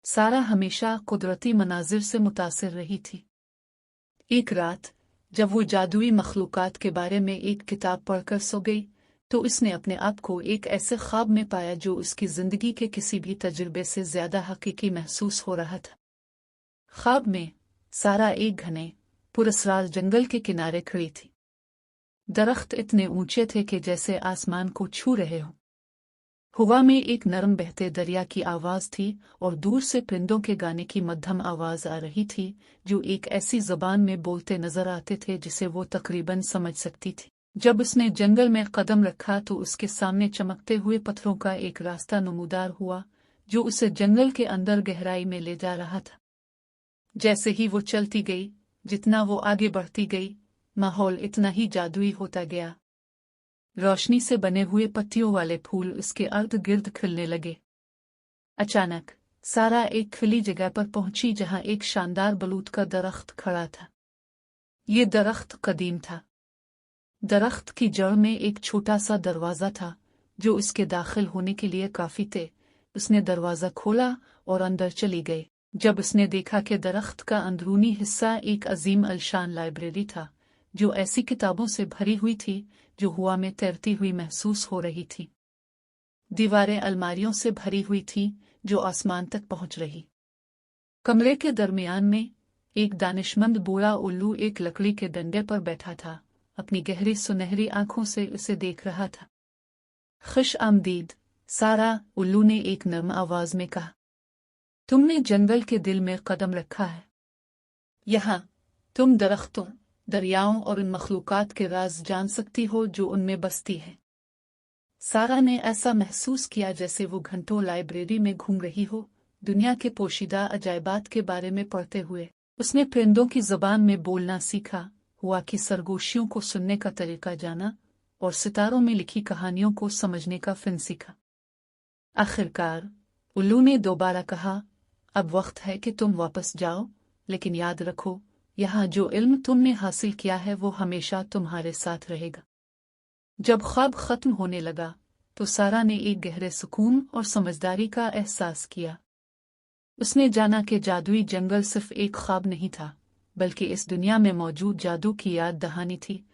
सारा हमेशा कुदरती मनाजिर से मुतासिर रही थी। एक रात जब वो जादुई मखलूकात के बारे में एक किताब पढ़कर सो गई तो उसने अपने आप को एक ऐसे ख्वाब में पाया जो उसकी जिंदगी के किसी भी तजुर्बे से ज्यादा हकीकी महसूस हो रहा था। ख्वाब में सारा एक घने पुरस्रार जंगल के किनारे खड़ी थी। दरख्त इतने ऊंचे थे कि जैसे आसमान को छू रहे हों। हवा में एक नरम बहते दरिया की आवाज थी और दूर से परिंदों के गाने की मध्यम आवाज आ रही थी जो एक ऐसी जबान में बोलते नजर आते थे जिसे वो तकरीबन समझ सकती थी। जब उसने जंगल में कदम रखा तो उसके सामने चमकते हुए पत्थरों का एक रास्ता नमूदार हुआ जो उसे जंगल के अंदर गहराई में ले जा रहा था। जैसे ही वो चलती गई, जितना वो आगे बढ़ती गई, माहौल इतना ही जादुई होता गया। रोशनी से बने हुए पत्तियों वाले फूल उसके अर्ध गिर्द खिलने लगे। अचानक सारा एक खुली जगह पर पहुंची जहां एक शानदार बलूत का दरख्त खड़ा था। ये दरख्त कदीम था। दरख्त की जड़ में एक छोटा सा दरवाजा था जो उसके दाखिल होने के लिए काफी थे। उसने दरवाजा खोला और अंदर चली गई। जब उसने देखा कि दरख्त का अंदरूनी हिस्सा एक अजीम अलशान लाइब्रेरी था जो ऐसी किताबों से भरी हुई थी जो हवा में तैरती हुई महसूस हो रही थी। दीवारें अलमारियों से भरी हुई थी जो आसमान तक पहुंच रही। कमरे के दरमियान में एक दानिशमंद बूढ़ा उल्लू एक लकड़ी के डंडे पर बैठा था, अपनी गहरी सुनहरी आंखों से उसे देख रहा था। खुश आमदीद सारा, उल्लू ने एक नर्म आवाज में कहा। तुमने जंगल के दिल में कदम रखा है। यहाँ तुम दरख्तों, दरियाओं और उन मखलूकात के राज जान सकती हो जो उनमें बसती है। सारा ने ऐसा महसूस किया जैसे वो घंटों लाइब्रेरी में घूम रही हो, दुनिया के पोशीदा अजायबात के बारे में पढ़ते हुए। उसने परिंदों की जबान में बोलना सीखा, हवा की सरगोशियों को सुनने का तरीका जाना और सितारों में लिखी कहानियों को समझने का फन सीखा। आखिरकार उल्लू ने दोबारा कहा, अब वक्त है कि तुम वापस जाओ, लेकिन याद रखो, यहाँ जो इल्म तुमने हासिल किया है वो हमेशा तुम्हारे साथ रहेगा। जब ख्वाब खत्म होने लगा तो सारा ने एक गहरे सुकून और समझदारी का एहसास किया। उसने जाना कि जादुई जंगल सिर्फ एक ख्वाब नहीं था, बल्कि इस दुनिया में मौजूद जादू की याद दहानी थी